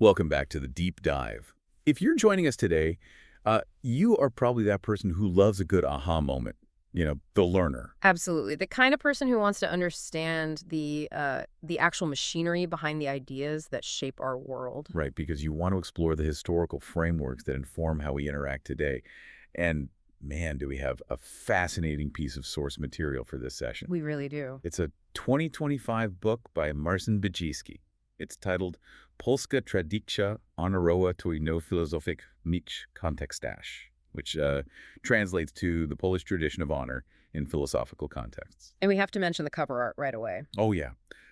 Welcome back to the Deep Dive. If you're joining us today, you are probably that person who loves a good aha moment, the learner. Absolutely. The kind of person who wants to understand the actual machinery behind the ideas that shape our world. Right, because you want to explore the historical frameworks that inform how we interact today. And man, do we have a fascinating piece of source material for this session. We really do. It's a 2025 book by Marcin Byczyński. It's titled Polska Tradycja honorowa to filozofic mich kontekstash, which translates to the Polish tradition of honor in philosophical contexts. And we have to mention the cover art right away. Oh, yeah.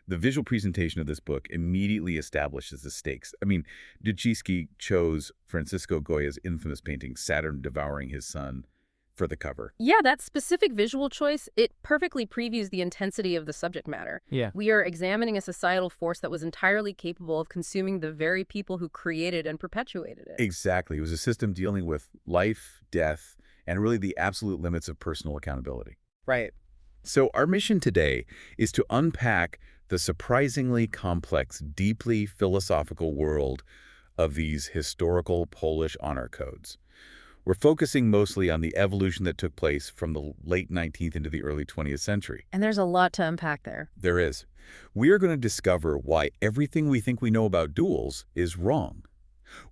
The visual presentation of this book immediately establishes the stakes. I mean, Byczyński chose Francisco Goya's infamous painting, Saturn Devouring His Son, for the cover. Yeah, that specific visual choice, it perfectly previews the intensity of the subject matter. Yeah. We are examining a societal force that was entirely capable of consuming the very people who created and perpetuated it. Exactly. It was a system dealing with life, death, and really the absolute limits of personal accountability. Right. So our mission today is to unpack the surprisingly complex, deeply philosophical world of these historical Polish honor codes. We're focusing mostly on the evolution that took place from the late 19th into the early 20th century. And there's a lot to unpack there. There is. We are going to discover why everything we think we know about duels is wrong.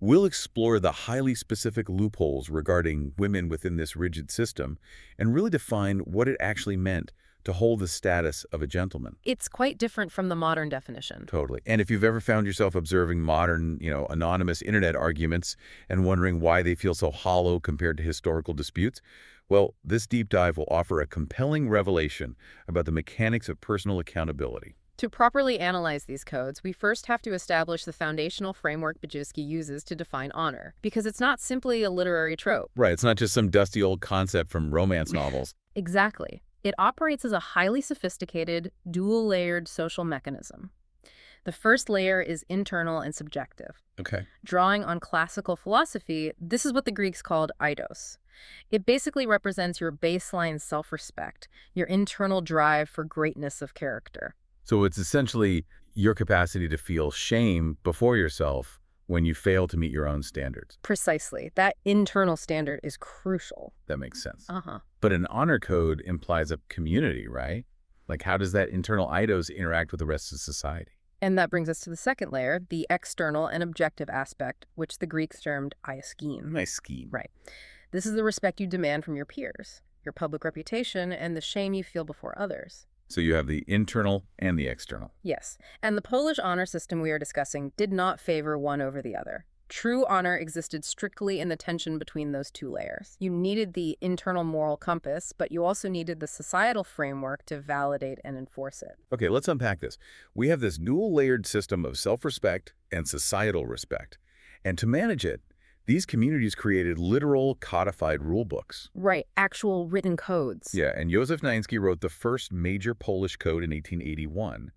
We'll explore the highly specific loopholes regarding women within this rigid system and really define what it actually meant to hold the status of a gentleman. It's quite different from the modern definition. Totally. And if you've ever found yourself observing modern, anonymous internet arguments and wondering why they feel so hollow compared to historical disputes, well, this deep dive will offer a compelling revelation about the mechanics of personal accountability. To properly analyze these codes, we first have to establish the foundational framework Byczyński uses to define honor, because it's not simply a literary trope. Right. It's not just some dusty old concept from romance novels. Exactly. It operates as a highly sophisticated, dual-layered social mechanism. The first layer is internal and subjective. Okay. Drawing on classical philosophy, this is what the Greeks called eidos. It basically represents your baseline self-respect, your internal drive for greatness of character. So it's essentially your capacity to feel shame before yourself when you fail to meet your own standards. Precisely. That internal standard is crucial. That makes sense. Uh-huh. But an honor code implies a community, right? Like, how does that internal eidos interact with the rest of society? And that brings us to the second layer, the external and objective aspect, which the Greeks termed ischeme. Nice scheme. Right. This is the respect you demand from your peers, your public reputation, and the shame you feel before others. So you have the internal and the external. Yes, and the Polish honor system we are discussing did not favor one over the other. True honor existed strictly in the tension between those two layers. You needed the internal moral compass, but you also needed the societal framework to validate and enforce it. Okay, let's unpack this. We have this dual-layered system of self-respect and societal respect. And to manage it, these communities created literal codified rule books. Right, actual written codes. Yeah, and Józef Nainski wrote the first major Polish code in 1881.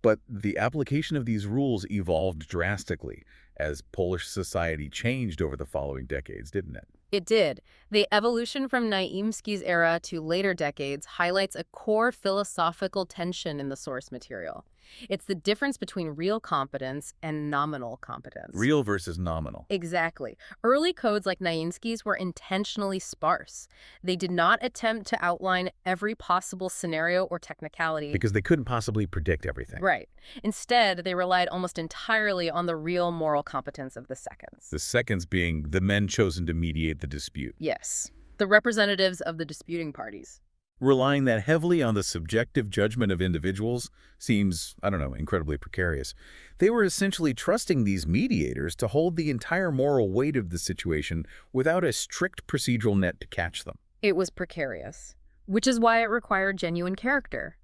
But the application of these rules evolved drastically as Polish society changed over the following decades, didn't it? It did. The evolution from Naimski's era to later decades highlights a core philosophical tension in the source material. It's the difference between real competence and nominal competence. Real versus nominal. Exactly. Early codes like Naimski's were intentionally sparse. They did not attempt to outline every possible scenario or technicality. Because they couldn't possibly predict everything. Right. Instead, they relied almost entirely on the real moral competence of the seconds. The seconds being the men chosen to mediate the dispute. Yes. The representatives of the disputing parties. Relying that heavily on the subjective judgment of individuals seems, incredibly precarious. They were essentially trusting these mediators to hold the entire moral weight of the situation without a strict procedural net to catch them. It was precarious, which is why it required genuine character.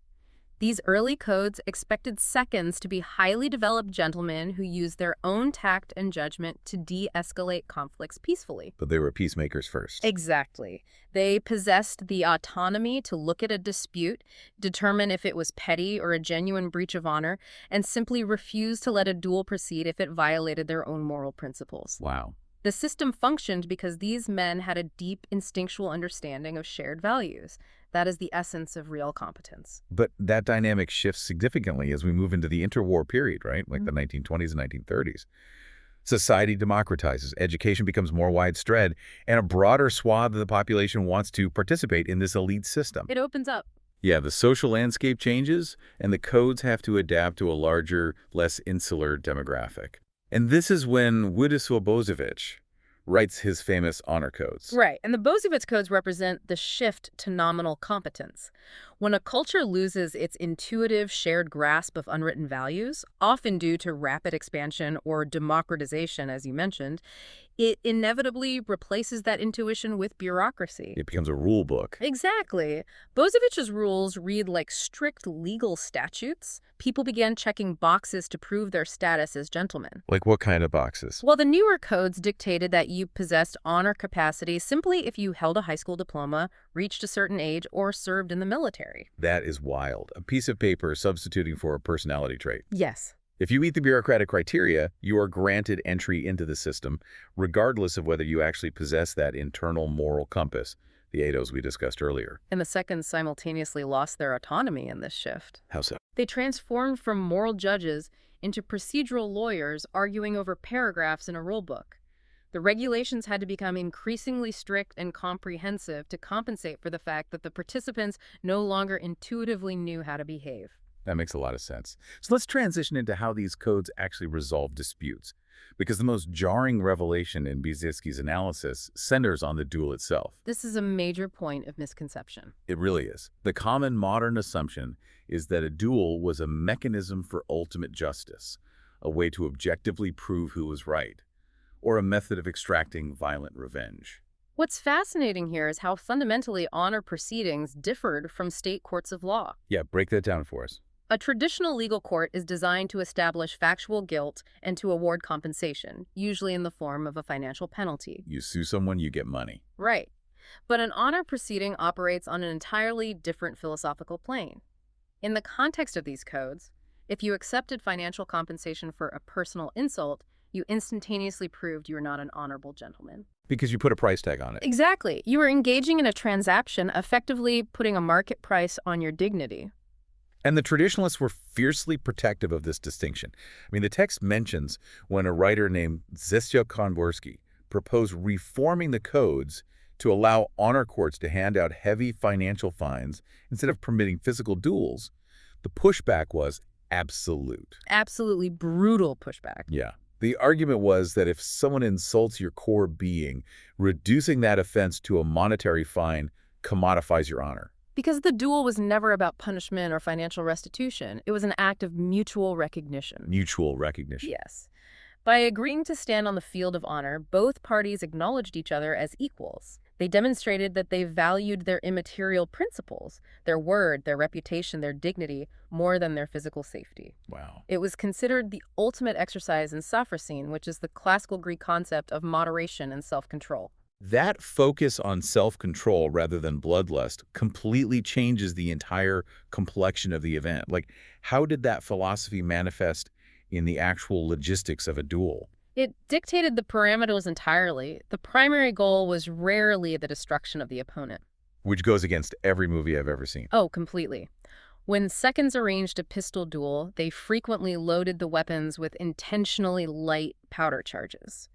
These early codes expected seconds to be highly developed gentlemen who used their own tact and judgment to de-escalate conflicts peacefully. But they were peacemakers first. Exactly. They possessed the autonomy to look at a dispute, determine if it was petty or a genuine breach of honor, and simply refuse to let a duel proceed if it violated their own moral principles. Wow. The system functioned because these men had a deep instinctual understanding of shared values. That is the essence of real competence. But that dynamic shifts significantly as we move into the interwar period, right? Like the 1920s and 1930s. Society democratizes, education becomes more widespread, and a broader swath of the population wants to participate in this elite system. It opens up. Yeah, the social landscape changes, and the codes have to adapt to a larger, less insular demographic. And this is when Władysław writes his famous honor codes. Right, and the Bozevich codes represent the shift to nominal competence. When a culture loses its intuitive shared grasp of unwritten values, often due to rapid expansion or democratization, as you mentioned, it inevitably replaces that intuition with bureaucracy. It becomes a rule book. Exactly. Bozevich's rules read like strict legal statutes. People began checking boxes to prove their status as gentlemen. Like what kind of boxes? Well, the newer codes dictated that you possessed honor capacity simply if you held a high school diploma, reached a certain age, or served in the military. That is wild. A piece of paper substituting for a personality trait. Yes. If you meet the bureaucratic criteria, you are granted entry into the system, regardless of whether you actually possess that internal moral compass, the ADOs we discussed earlier. And the seconds simultaneously lost their autonomy in this shift. How so? They transformed from moral judges into procedural lawyers arguing over paragraphs in a rulebook. The regulations had to become increasingly strict and comprehensive to compensate for the fact that the participants no longer intuitively knew how to behave. That makes a lot of sense. So let's transition into how these codes actually resolve disputes, because the most jarring revelation in Byczyński's analysis centers on the duel itself. This is a major point of misconception. It really is. The common modern assumption is that a duel was a mechanism for ultimate justice, a way to objectively prove who was right, or a method of extracting violent revenge. What's fascinating here is how fundamentally honor proceedings differed from state courts of law. Yeah, break that down for us. A traditional legal court is designed to establish factual guilt and to award compensation, usually in the form of a financial penalty. You sue someone, you get money. Right. But an honor proceeding operates on an entirely different philosophical plane. In the context of these codes, if you accepted financial compensation for a personal insult, you instantaneously proved you were not an honorable gentleman. Because you put a price tag on it. Exactly. You were engaging in a transaction, effectively putting a market price on your dignity. And the traditionalists were fiercely protective of this distinction. I mean, the text mentions when a writer named Zesio Konborski proposed reforming the codes to allow honor courts to hand out heavy financial fines instead of permitting physical duels. The pushback was absolute. Absolutely brutal pushback. Yeah. The argument was that if someone insults your core being, reducing that offense to a monetary fine commodifies your honor. Because the duel was never about punishment or financial restitution. It was an act of mutual recognition. Mutual recognition. Yes. By agreeing to stand on the field of honor, both parties acknowledged each other as equals. They demonstrated that they valued their immaterial principles, their word, their reputation, their dignity, more than their physical safety. Wow. It was considered the ultimate exercise in sophrosyne, which is the classical Greek concept of moderation and self-control. That focus on self-control rather than bloodlust completely changes the entire complexion of the event. Like, how did that philosophy manifest in the actual logistics of a duel? It dictated the parameters entirely. The primary goal was rarely the destruction of the opponent. Which goes against every movie I've ever seen. Oh, completely. When seconds arranged a pistol duel, they frequently loaded the weapons with intentionally light powder charges.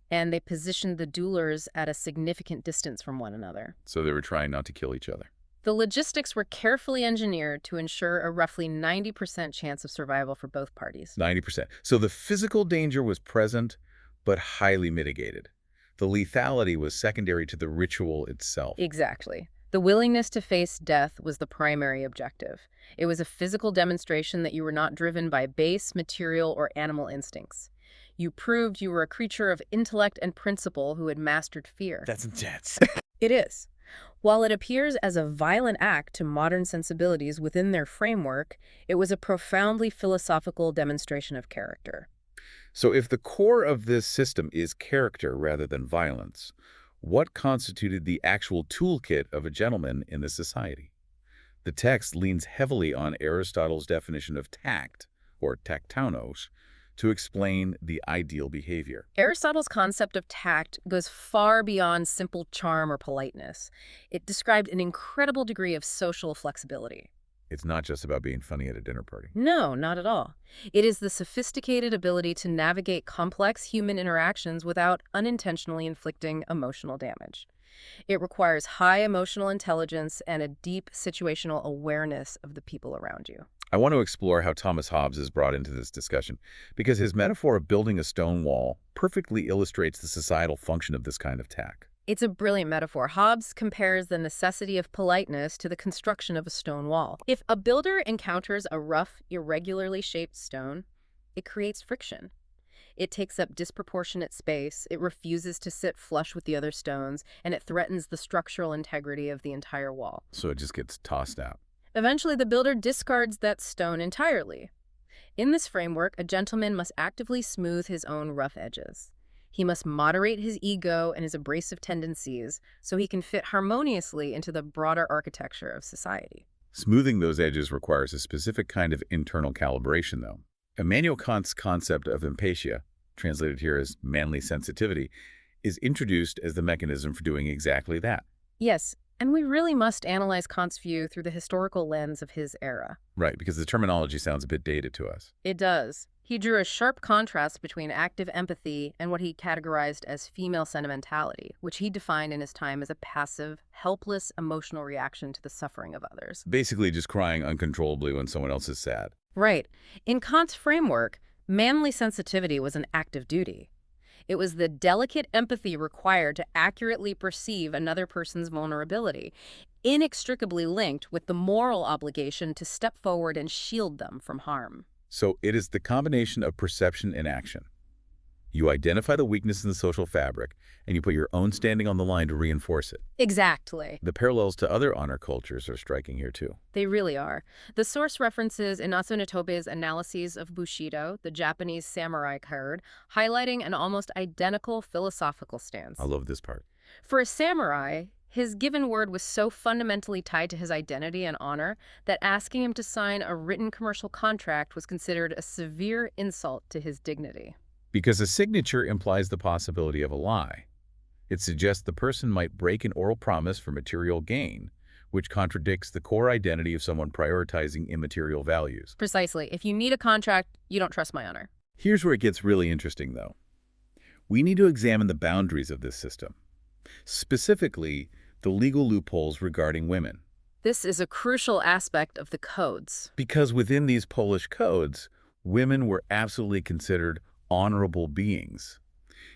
And they positioned the duelers at a significant distance from one another. So they were trying not to kill each other. The logistics were carefully engineered to ensure a roughly 90% chance of survival for both parties. 90%. So the physical danger was present, but highly mitigated. The lethality was secondary to the ritual itself. Exactly. The willingness to face death was the primary objective. It was a physical demonstration that you were not driven by base, material, or animal instincts. You proved you were a creature of intellect and principle who had mastered fear. That's intense. It is. While it appears as a violent act to modern sensibilities within their framework, it was a profoundly philosophical demonstration of character. So if the core of this system is character rather than violence, what constituted the actual toolkit of a gentleman in the society? The text leans heavily on Aristotle's definition of tact, or taktounos, to explain the ideal behavior. Aristotle's concept of tact goes far beyond simple charm or politeness. It described an incredible degree of social flexibility. It's not just about being funny at a dinner party. No, not at all. It is the sophisticated ability to navigate complex human interactions without unintentionally inflicting emotional damage. It requires high emotional intelligence and a deep situational awareness of the people around you. I want to explore how Thomas Hobbes is brought into this discussion, because his metaphor of building a stone wall perfectly illustrates the societal function of this kind of tack. It's a brilliant metaphor. Hobbes compares the necessity of politeness to the construction of a stone wall. If a builder encounters a rough, irregularly shaped stone, it creates friction. It takes up disproportionate space, it refuses to sit flush with the other stones, and it threatens the structural integrity of the entire wall. So it just gets tossed out. Eventually, the builder discards that stone entirely. In this framework, a gentleman must actively smooth his own rough edges. He must moderate his ego and his abrasive tendencies so he can fit harmoniously into the broader architecture of society. Smoothing those edges requires a specific kind of internal calibration, though. Immanuel Kant's concept of empathia, translated here as manly sensitivity, is introduced as the mechanism for doing exactly that. Yes, and we really must analyze Kant's view through the historical lens of his era. Right, because the terminology sounds a bit dated to us. It does. He drew a sharp contrast between active empathy and what he categorized as female sentimentality, which he defined in his time as a passive, helpless emotional reaction to the suffering of others. Basically just crying uncontrollably when someone else is sad. Right. In Kant's framework, manly sensitivity was an active duty. It was the delicate empathy required to accurately perceive another person's vulnerability, inextricably linked with the moral obligation to step forward and shield them from harm. So it is the combination of perception and action. You identify the weakness in the social fabric, and you put your own standing on the line to reinforce it. Exactly. The parallels to other honor cultures are striking here, too. They really are. The source references Inazo Nitobe's analyses of Bushido, the Japanese samurai code, highlighting an almost identical philosophical stance. I love this part. For a samurai, his given word was so fundamentally tied to his identity and honor that asking him to sign a written commercial contract was considered a severe insult to his dignity. Because a signature implies the possibility of a lie. It suggests the person might break an oral promise for material gain, which contradicts the core identity of someone prioritizing immaterial values. Precisely. If you need a contract, you don't trust my honor. Here's where it gets really interesting, though. We need to examine the boundaries of this system, specifically the legal loopholes regarding women. This is a crucial aspect of the codes. Because within these Polish codes, women were absolutely considered honorable beings.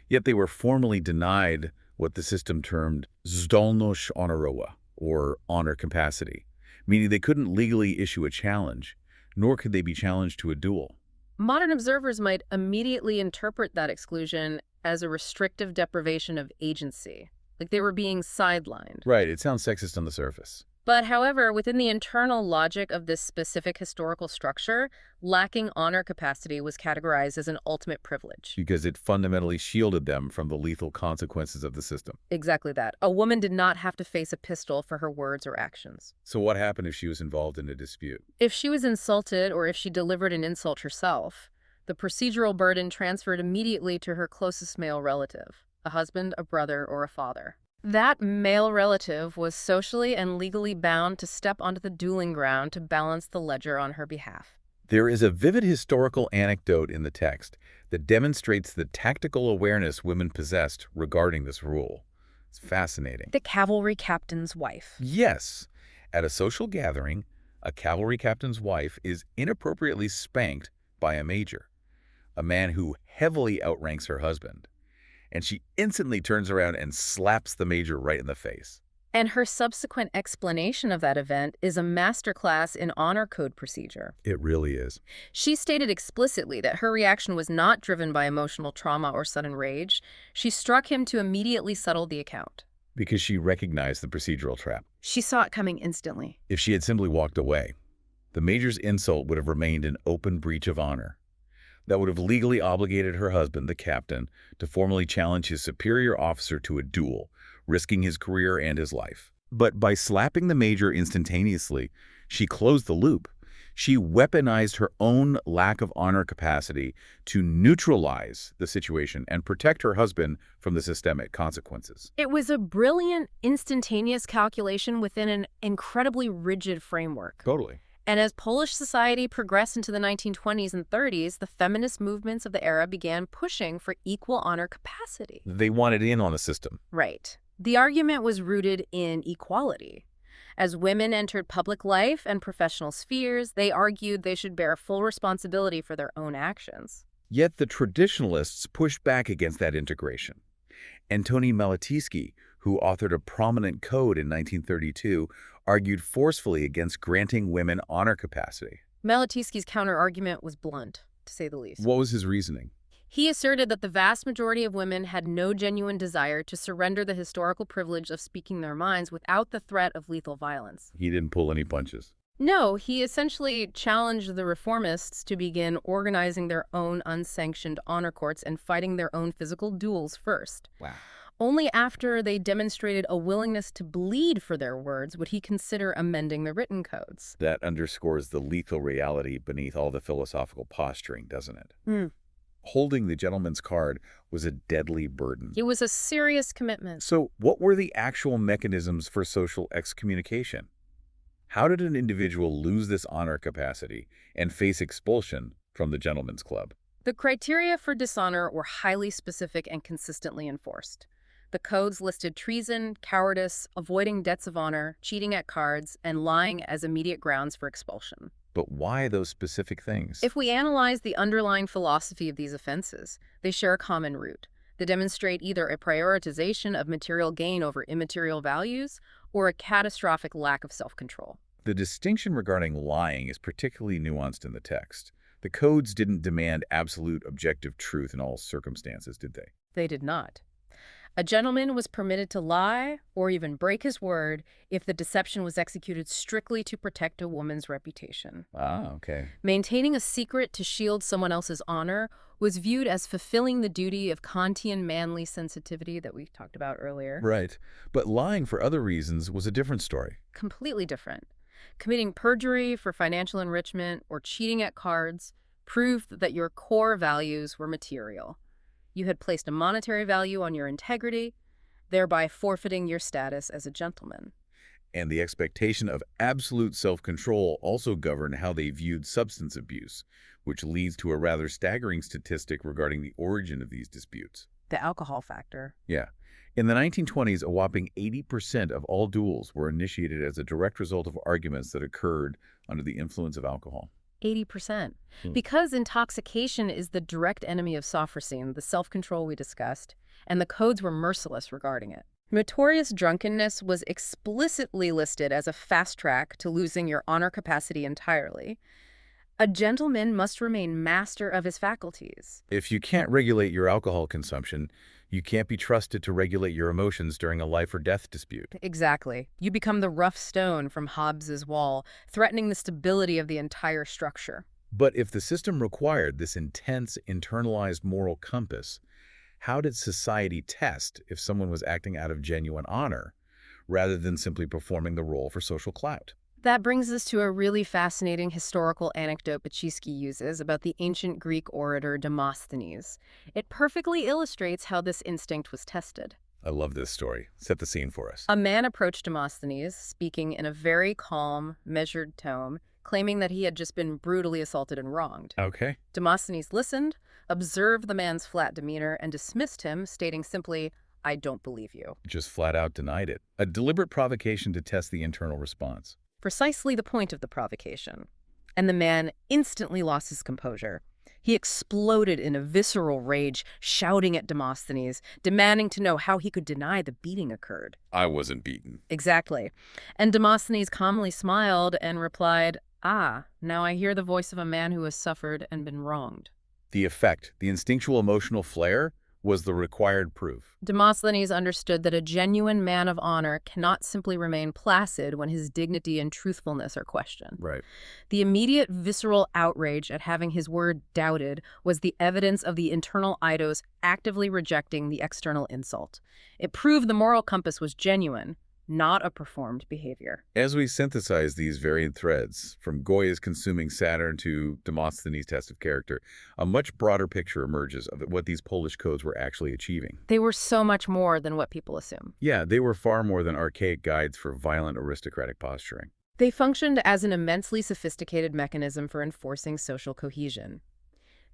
Yet they were formally denied what the system termed zdolność honorowa, or honor capacity, meaning they couldn't legally issue a challenge, nor could they be challenged to a duel. Modern observers might immediately interpret that exclusion as a restrictive deprivation of agency, like they were being sidelined. Right, it sounds sexist on the surface. But however, within the internal logic of this specific historical structure, lacking honor capacity was categorized as an ultimate privilege. Because it fundamentally shielded them from the lethal consequences of the system. Exactly that. A woman did not have to face a pistol for her words or actions. So what happened if she was involved in a dispute? If she was insulted or if she delivered an insult herself, the procedural burden transferred immediately to her closest male relative, a husband, a brother, or a father. That male relative was socially and legally bound to step onto the dueling ground to balance the ledger on her behalf. There is a vivid historical anecdote in the text that demonstrates the tactical awareness women possessed regarding this rule. It's fascinating. The cavalry captain's wife. Yes, at a social gathering, a cavalry captain's wife is inappropriately spanked by a major, a man who heavily outranks her husband. And she instantly turns around and slaps the major right in the face. And her subsequent explanation of that event is a masterclass in honor code procedure. It really is. She stated explicitly that her reaction was not driven by emotional trauma or sudden rage. She struck him to immediately settle the account. Because she recognized the procedural trap. She saw it coming instantly. If she had simply walked away, the major's insult would have remained an open breach of honor. That would have legally obligated her husband, the captain, to formally challenge his superior officer to a duel, risking his career and his life. But by slapping the major instantaneously, she closed the loop. She weaponized her own lack of honor capacity to neutralize the situation and protect her husband from the systemic consequences. It was a brilliant, instantaneous calculation within an incredibly rigid framework. Totally. And as Polish society progressed into the 1920s and 30s, the feminist movements of the era began pushing for equal honor capacity. They wanted in on the system. Right. The argument was rooted in equality. As women entered public life and professional spheres, they argued they should bear full responsibility for their own actions. Yet the traditionalists pushed back against that integration. Antoni Malicki, who authored a prominent code in 1932, argued forcefully against granting women honor capacity. Malicki's counter-argument was blunt, to say the least. What was his reasoning? He asserted that the vast majority of women had no genuine desire to surrender the historical privilege of speaking their minds without the threat of lethal violence. He didn't pull any punches. No, he essentially challenged the reformists to begin organizing their own unsanctioned honor courts and fighting their own physical duels first. Wow. Only after they demonstrated a willingness to bleed for their words would he consider amending the written codes. That underscores the lethal reality beneath all the philosophical posturing, doesn't it? Holding the gentleman's card was a deadly burden. It was a serious commitment. So what were the actual mechanisms for social excommunication? How did an individual lose this honor capacity and face expulsion from the gentleman's club? The criteria for dishonor were highly specific and consistently enforced. The codes listed treason, cowardice, avoiding debts of honor, cheating at cards, and lying as immediate grounds for expulsion. But why those specific things? If we analyze the underlying philosophy of these offenses, they share a common root. They demonstrate either a prioritization of material gain over immaterial values or a catastrophic lack of self-control. The distinction regarding lying is particularly nuanced in the text. The codes didn't demand absolute objective truth in all circumstances, did they? They did not. A gentleman was permitted to lie or even break his word if the deception was executed strictly to protect a woman's reputation. Ah, okay. Maintaining a secret to shield someone else's honor was viewed as fulfilling the duty of Kantian manly sensitivity that we talked about earlier. Right. But lying for other reasons was a different story. Completely different. Committing perjury for financial enrichment or cheating at cards proved that your core values were material. You had placed a monetary value on your integrity, thereby forfeiting your status as a gentleman. And the expectation of absolute self-control also governed how they viewed substance abuse, which leads to a rather staggering statistic regarding the origin of these disputes. The alcohol factor. Yeah. In the 1920s, a whopping 80% of all duels were initiated as a direct result of arguments that occurred under the influence of alcohol. 80%. Because intoxication is the direct enemy of sophrosyne, the self-control we discussed, and the codes were merciless regarding it. Notorious drunkenness was explicitly listed as a fast track to losing your honor capacity entirely. A gentleman must remain master of his faculties. If you can't regulate your alcohol consumption, you can't be trusted to regulate your emotions during a life or death dispute. Exactly. You become the rough stone from Hobbes's wall, threatening the stability of the entire structure. But if the system required this intense, internalized moral compass, how did society test if someone was acting out of genuine honor rather than simply performing the role for social clout? That brings us to a really fascinating historical anecdote Byczyński uses about the ancient Greek orator Demosthenes. It perfectly illustrates how this instinct was tested. I love this story. Set the scene for us. A man approached Demosthenes, speaking in a very calm, measured tone, claiming that he had just been brutally assaulted and wronged. Okay. Demosthenes listened, observed the man's flat demeanor, and dismissed him, stating simply, "I don't believe you." Just flat out denied it. A deliberate provocation to test the internal response. Precisely the point of the provocation. And the man instantly lost his composure. He exploded in a visceral rage, shouting at Demosthenes, demanding to know how he could deny the beating occurred. I wasn't beaten. Exactly. And Demosthenes calmly smiled and replied, "Ah, now I hear the voice of a man who has suffered and been wronged." The effect, the instinctual emotional flare, was the required proof. Demosthenes understood that a genuine man of honor cannot simply remain placid when his dignity and truthfulness are questioned. Right. The immediate visceral outrage at having his word doubted was the evidence of the internal eidos actively rejecting the external insult. It proved the moral compass was genuine, not a performed behavior. As we synthesize these varied threads, from Goya's consuming Saturn to Demosthenes' test of character, a much broader picture emerges of what these Polish codes were actually achieving. They were so much more than what people assume. Yeah, they were far more than archaic guides for violent aristocratic posturing. They functioned as an immensely sophisticated mechanism for enforcing social cohesion.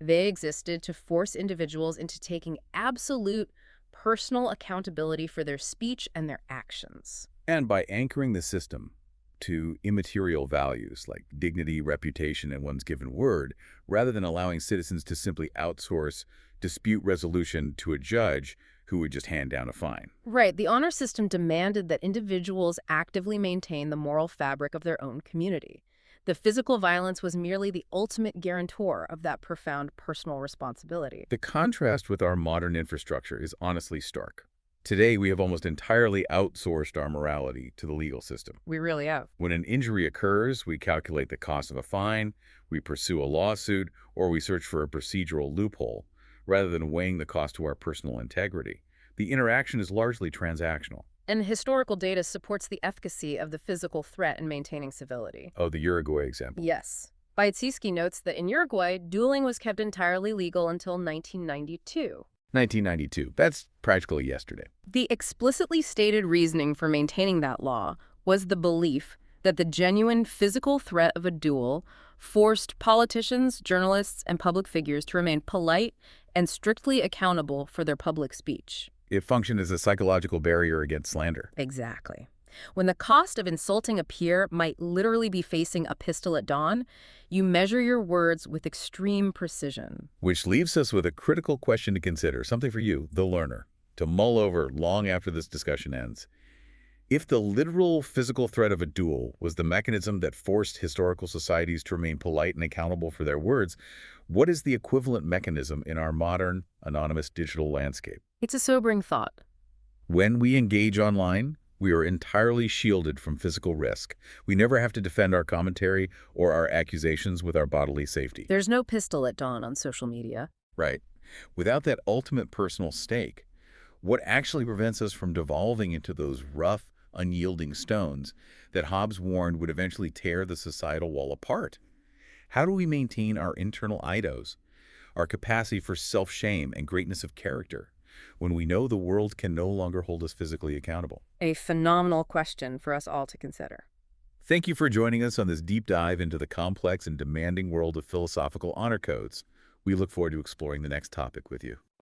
They existed to force individuals into taking absolute personal accountability for their speech and their actions. And by anchoring the system to immaterial values like dignity, reputation, and one's given word, rather than allowing citizens to simply outsource dispute resolution to a judge who would just hand down a fine. Right, the honor system demanded that individuals actively maintain the moral fabric of their own community. The physical violence was merely the ultimate guarantor of that profound personal responsibility. The contrast with our modern infrastructure is honestly stark. Today, we have almost entirely outsourced our morality to the legal system. We really have. When an injury occurs, we calculate the cost of a fine, we pursue a lawsuit, or we search for a procedural loophole, rather than weighing the cost to our personal integrity. The interaction is largely transactional. And historical data supports the efficacy of the physical threat in maintaining civility. Oh, the Uruguay example. Yes. Byczyński notes that in Uruguay, dueling was kept entirely legal until 1992. 1992. That's practically yesterday. The explicitly stated reasoning for maintaining that law was the belief that the genuine physical threat of a duel forced politicians, journalists, and public figures to remain polite and strictly accountable for their public speech. It functioned as a psychological barrier against slander. Exactly. When the cost of insulting a peer might literally be facing a pistol at dawn, you measure your words with extreme precision. Which leaves us with a critical question to consider, something for you, the learner, to mull over long after this discussion ends. If the literal physical threat of a duel was the mechanism that forced historical societies to remain polite and accountable for their words, what is the equivalent mechanism in our modern, anonymous digital landscape? It's a sobering thought. When we engage online, we are entirely shielded from physical risk. We never have to defend our commentary or our accusations with our bodily safety. There's no pistol at dawn on social media. Right. Without that ultimate personal stake, what actually prevents us from devolving into those rough, unyielding stones that Hobbes warned would eventually tear the societal wall apart? How do we maintain our internal eidos, our capacity for self-shame and greatness of character, when we know the world can no longer hold us physically accountable? A phenomenal question for us all to consider. Thank you for joining us on this deep dive into the complex and demanding world of philosophical honor codes. We look forward to exploring the next topic with you.